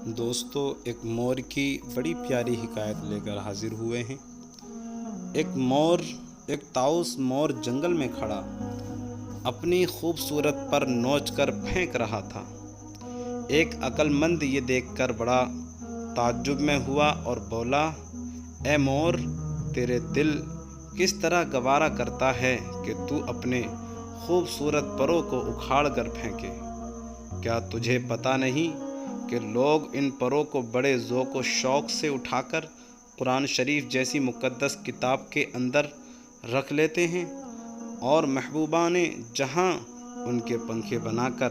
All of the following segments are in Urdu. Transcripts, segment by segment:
دوستو ایک مور کی بڑی پیاری حکایت لے کر حاضر ہوئے ہیں۔ ایک طاؤس مور جنگل میں کھڑا اپنی خوبصورت پر نوچ کر پھینک رہا تھا۔ ایک عقل مند یہ دیکھ کر بڑا تعجب میں ہوا اور بولا، اے مور، تیرے دل کس طرح گوارا کرتا ہے کہ تو اپنے خوبصورت پروں کو اکھاڑ کر پھینکے؟ کیا تجھے پتہ نہیں کہ لوگ ان پروں کو بڑے ذوق و شوق سے اٹھا کر قرآن شریف جیسی مقدس کتاب کے اندر رکھ لیتے ہیں اور محبوبان جہاں ان کے پنکھے بنا کر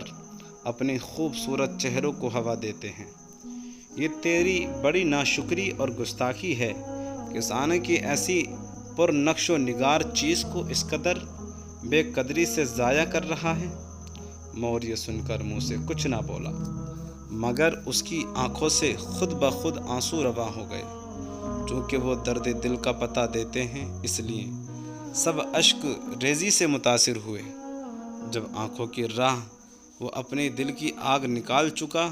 اپنے خوبصورت چہروں کو ہوا دیتے ہیں؟ یہ تیری بڑی ناشکری اور گستاخی ہے کہ سانے کی ایسی پر نقش و نگار چیز کو اس قدر بے قدری سے ضائع کر رہا ہے۔ مور یہ سن کر منہ سے کچھ نہ بولا، مگر اس کی آنکھوں سے خود بخود آنسو رواں ہو گئے۔ چونکہ وہ درد دل کا پتہ دیتے ہیں، اس لیے سب اشک ریزی سے متاثر ہوئے۔ جب آنکھوں کی راہ وہ اپنے دل کی آگ نکال چکا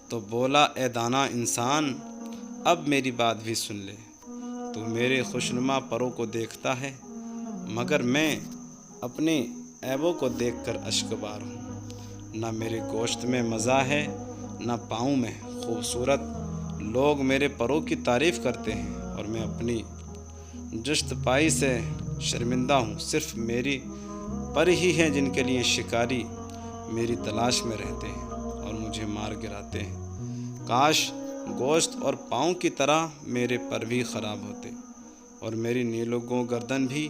تو بولا، اے دانا انسان، اب میری بات بھی سن لے۔ تو میرے خوشنما پروں کو دیکھتا ہے، مگر میں اپنے عیبوں کو دیکھ کر اشکبار ہوں۔ نہ میرے گوشت میں مزہ ہے، نہ پاؤں میں خوبصورت۔ لوگ میرے پروں کی تعریف کرتے ہیں اور میں اپنی جست پائی سے شرمندہ ہوں۔ صرف میری پر ہی ہیں جن کے لیے شکاری میری تلاش میں رہتے ہیں اور مجھے مار گراتے ہیں۔ کاش گوشت اور پاؤں کی طرح میرے پر بھی خراب ہوتے اور میری نیلو گردن بھی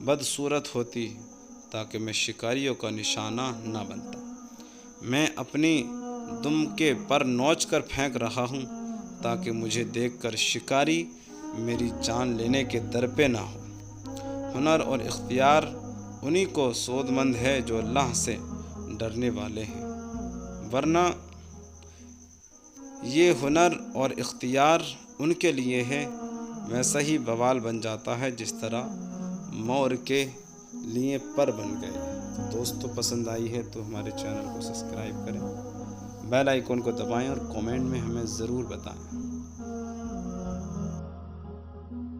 بدصورت ہوتی، تاکہ میں شکاریوں کا نشانہ نہ بنتا۔ میں اپنی دم کے پر نوچ کر پھینک رہا ہوں تاکہ مجھے دیکھ کر شکاری میری جان لینے کے در پہ نہ ہو۔ ہنر اور اختیار انہی کو سود مند ہے جو اللہ سے ڈرنے والے ہیں، ورنہ یہ ہنر اور اختیار ان کے لیے ہے ویسا ہی بوال بن جاتا ہے جس طرح مور کے لیے پر بن گئے۔ دوستو پسند آئی ہے تو ہمارے چینل کو سبسکرائب کریں، بیل آئیکن کو دبائیں اور کامنٹ میں ہمیں ضرور بتائیں۔